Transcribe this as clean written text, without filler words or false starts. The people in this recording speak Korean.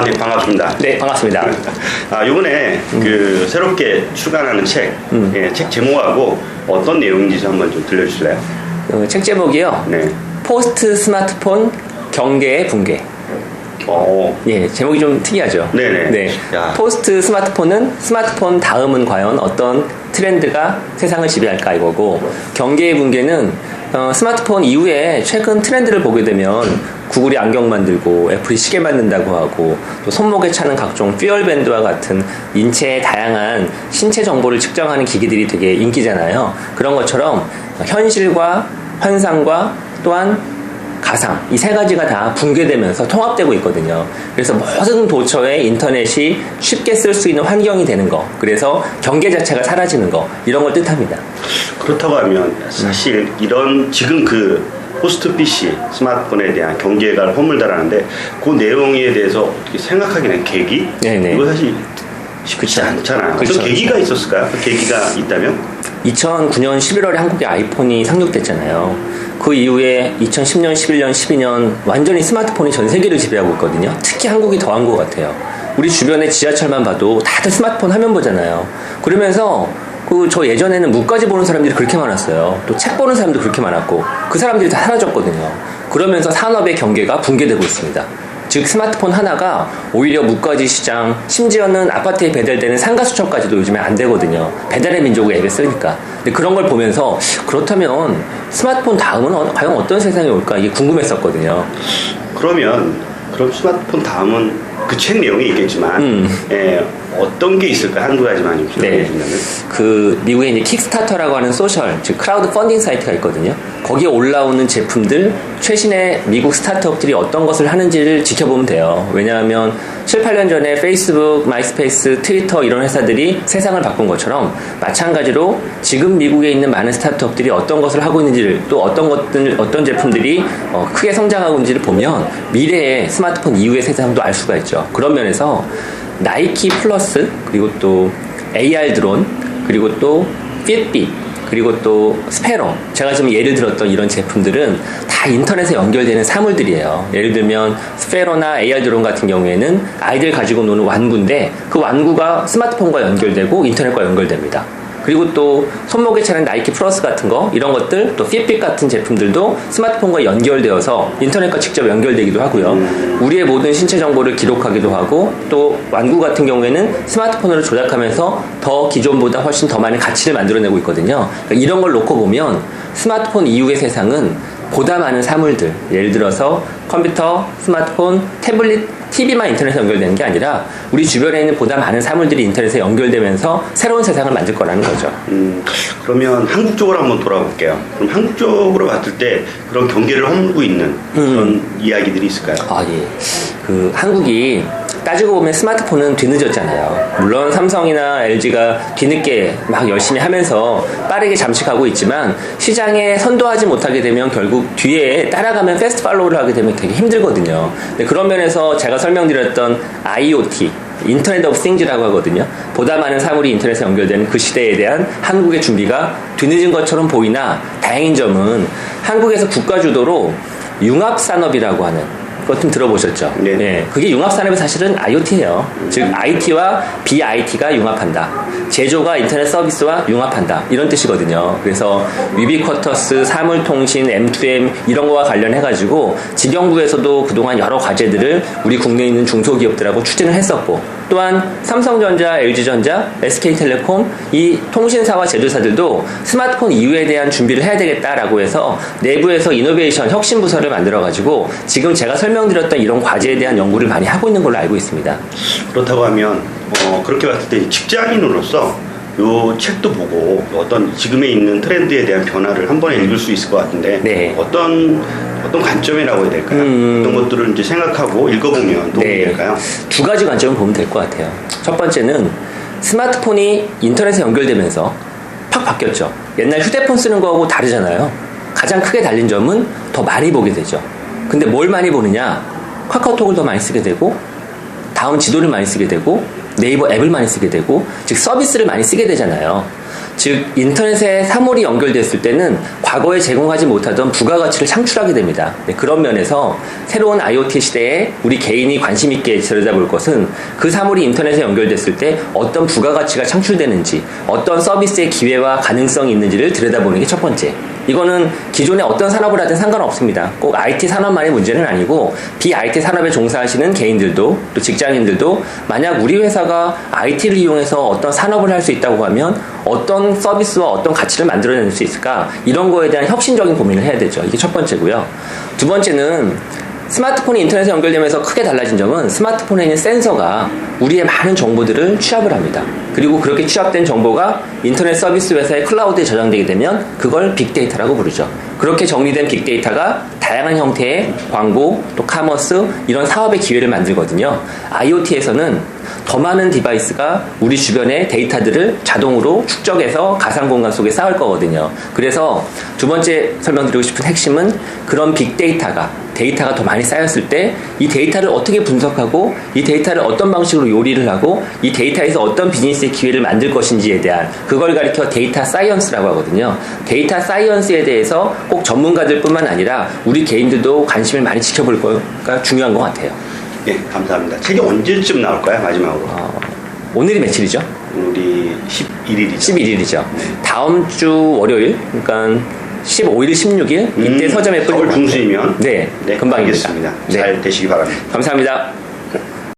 네, 반갑습니다. 네, 반갑습니다. 요번에 그 새롭게 출간하는 책, 책 제목하고 어떤 내용인지 한번 좀 들려주실래요? 책 제목이요. 네. 포스트 스마트폰 경계의 붕괴. 예, 제목이 좀 특이하죠. 네네. 네. 포스트 스마트폰은 스마트폰 다음은 과연 어떤 트렌드가 세상을 지배할까 이거고, 경계의 붕괴는 스마트폰 이후에 최근 트렌드를 보게 되면 구글이 안경 만들고 애플이 시계 만든다고 하고, 또 손목에 차는 각종 퓨얼밴드와 같은 인체의 다양한 신체 정보를 측정하는 기기들이 되게 인기잖아요. 그런 것처럼 현실과 환상과 또한 가상, 이 세 가지가 다 붕괴되면서 통합되고 있거든요. 그래서 모든 도처에 인터넷이 쉽게 쓸 수 있는 환경이 되는 거, 그래서 경계 자체가 사라지는 거, 이런 걸 뜻합니다. 그렇다고 하면 사실 이런 지금 그 포스트 PC 스마트폰에 대한 경계가 허물다라는데, 그 내용에 대해서 어떻게 생각하기는 계기? 네네. 이거 사실 쉽지 않잖아요. 그쵸. 어떤 계기가 있었을까요? 그 계기가 있다면? 2009년 11월에 한국에 아이폰이 상륙됐잖아요. 그 이후에 2010년, 11년, 12년 완전히 스마트폰이 전 세계를 지배하고 있거든요. 특히 한국이 더한 것 같아요. 우리 주변의 지하철만 봐도 다들 스마트폰 화면 보잖아요. 그러면서 저 예전에는 무까지 보는 사람들이 그렇게 많았어요. 또 책 보는 사람도 그렇게 많았고, 그 사람들이 다 사라졌거든요. 그러면서 산업의 경계가 붕괴되고 있습니다. 즉 스마트폰 하나가 오히려 무까지 시장, 심지어는 아파트에 배달되는 상가 수첩까지도 요즘에 안 되거든요. 배달의 민족의 앱에 쓰니까. 근데 그런 걸 보면서 그렇다면 스마트폰 다음은 과연 어떤 세상이 올까, 이게 궁금했었거든요. 그럼 스마트폰 다음은 그 책 내용이 있겠지만 어떤 게 있을까? 한 두 가지만 좀 설명해 주신다면. 그 미국에 이제 킥스타터라고 하는 소셜, 즉 크라우드 펀딩 사이트가 있거든요. 거기에 올라오는 제품들, 최신의 미국 스타트업들이 어떤 것을 하는지를 지켜보면 돼요. 왜냐하면 7, 8년 전에 페이스북, 마이스페이스, 트위터 이런 회사들이 세상을 바꾼 것처럼, 마찬가지로 지금 미국에 있는 많은 스타트업들이 어떤 것을 하고 있는지를, 또 어떤 제품들이 크게 성장하고 있는지를 보면 미래의 스마트폰 이후의 세상도 알 수가 있죠. 그런 면에서 나이키 플러스, 그리고 또 AR 드론, 그리고 또 핏빗, 그리고 또 스페로, 제가 지금 예를 들었던 이런 제품들은 다 인터넷에 연결되는 사물들이에요. 예를 들면 스페로나 AR 드론 같은 경우에는 아이들 가지고 노는 완구인데, 그 완구가 스마트폰과 연결되고 인터넷과 연결됩니다. 그리고 또 손목에 차는 나이키 플러스 같은 거, 이런 것들, 또 핏빗 같은 제품들도 스마트폰과 연결되어서 인터넷과 직접 연결되기도 하고요. 우리의 모든 신체 정보를 기록하기도 하고, 또 완구 같은 경우에는 스마트폰으로 조작하면서 더 기존보다 훨씬 더 많은 가치를 만들어내고 있거든요. 그러니까 이런 걸 놓고 보면 스마트폰 이후의 세상은 보다 많은 사물들, 예를 들어서 컴퓨터, 스마트폰, 태블릿, TV만 인터넷에 연결되는 게 아니라 우리 주변에 있는 보다 많은 사물들이 인터넷에 연결되면서 새로운 세상을 만들 거라는 거죠. 그러면 한국 쪽으로 한번 돌아볼게요. 그럼 한국 쪽으로 봤을 때 그런 경계를 허물고 있는 그런 이야기들이 있을까요? 예. 한국이 따지고 보면 스마트폰은 뒤늦었잖아요. 물론 삼성이나 LG가 뒤늦게 막 열심히 하면서 빠르게 잠식하고 있지만, 시장에 선도하지 못하게 되면 결국 뒤에 따라가면 패스트 팔로우를 하게 되면 되게 힘들거든요. 근데 그런 면에서 제가 설명드렸던 IoT, 인터넷 오브 띵즈라고 하거든요. 보다 많은 사물이 인터넷에 연결되는 그 시대에 대한 한국의 준비가 뒤늦은 것처럼 보이나, 다행인 점은 한국에서 국가 주도로 융합산업이라고 하는, 그것 좀 들어보셨죠? 네. 네. 그게 융합산업이 사실은 IoT예요. 즉 IT와 BIT가 융합한다. 제조가 인터넷 서비스와 융합한다. 이런 뜻이거든요. 그래서 위비쿼터스, 사물통신, M2M 이런 거와 관련해가지고 지경부에서도 그동안 여러 과제들을 우리 국내에 있는 중소기업들하고 추진을 했었고, 또한 삼성전자, LG전자, SK텔레콤 이 통신사와 제조사들도 스마트폰 이후에 대한 준비를 해야 되겠다라고 해서 내부에서 이노베이션 혁신부서를 만들어가지고 지금 제가 설명드렸던 이런 과제에 대한 연구를 많이 하고 있는 걸로 알고 있습니다. 그렇다고 하면 그렇게 봤을 때 직장인으로서 요 책도 보고 어떤 지금에 있는 트렌드에 대한 변화를 한 번에 읽을 수 있을 것 같은데, 네. 어떤 관점이라고 해야 될까요? 어떤 것들을 이제 생각하고 읽어보면 도움이 될까요? 두 가지 관점을 보면 될 것 같아요. 첫 번째는 스마트폰이 인터넷에 연결되면서 팍 바뀌었죠. 옛날 휴대폰 쓰는 거하고 다르잖아요. 가장 크게 달린 점은 더 많이 보게 되죠. 근데 뭘 많이 보느냐? 카카오톡을 더 많이 쓰게 되고, 다음 지도를 많이 쓰게 되고, 네이버 앱을 많이 쓰게 되고, 즉 서비스를 많이 쓰게 되잖아요. 즉 인터넷에 사물이 연결됐을 때는 과거에 제공하지 못하던 부가가치를 창출하게 됩니다. 네, 그런 면에서 새로운 IoT 시대에 우리 개인이 관심 있게 들여다볼 것은 그 사물이 인터넷에 연결됐을 때 어떤 부가가치가 창출되는지, 어떤 서비스의 기회와 가능성이 있는지를 들여다보는 게 첫 번째. 이거는 기존의 어떤 산업을 하든 상관없습니다. 꼭 IT 산업만의 문제는 아니고 비-IT 산업에 종사하시는 개인들도 또 직장인들도 만약 우리 회사가 IT를 이용해서 어떤 산업을 할 수 있다고 하면 어떤 서비스와 어떤 가치를 만들어낼 수 있을까, 이런 거에 대한 혁신적인 고민을 해야 되죠. 이게 첫 번째고요. 두 번째는 스마트폰이 인터넷에 연결되면서 크게 달라진 점은 스마트폰에 있는 센서가 우리의 많은 정보들을 취합을 합니다. 그리고 그렇게 취합된 정보가 인터넷 서비스 회사의 클라우드에 저장되게 되면 그걸 빅데이터라고 부르죠. 그렇게 정리된 빅데이터가 다양한 형태의 광고, 또 카머스, 이런 사업의 기회를 만들거든요. IoT에서는 더 많은 디바이스가 우리 주변의 데이터들을 자동으로 축적해서 가상 공간 속에 쌓을 거거든요. 그래서 두 번째 설명드리고 싶은 핵심은 그런 데이터가 더 많이 쌓였을 때 이 데이터를 어떻게 분석하고 이 데이터를 어떤 방식으로 요리를 하고 이 데이터에서 어떤 비즈니스의 기회를 만들 것인지에 대한, 그걸 가리켜 데이터 사이언스라고 하거든요. 데이터 사이언스에 대해서 꼭 전문가들뿐만 아니라 우리 개인들도 관심을 많이 지켜볼 거가 중요한 것 같아요. 예, 감사합니다. 책이 언제쯤 나올까요? 마지막으로. 오늘이 며칠이죠? 오늘이 11일이죠. 11일이죠. 네. 다음 주 월요일, 그러니까 15일, 16일 이때 서점에 서울 중순이면 네, 금방입니다. 알겠습니다. 잘 되시기 바랍니다. 감사합니다.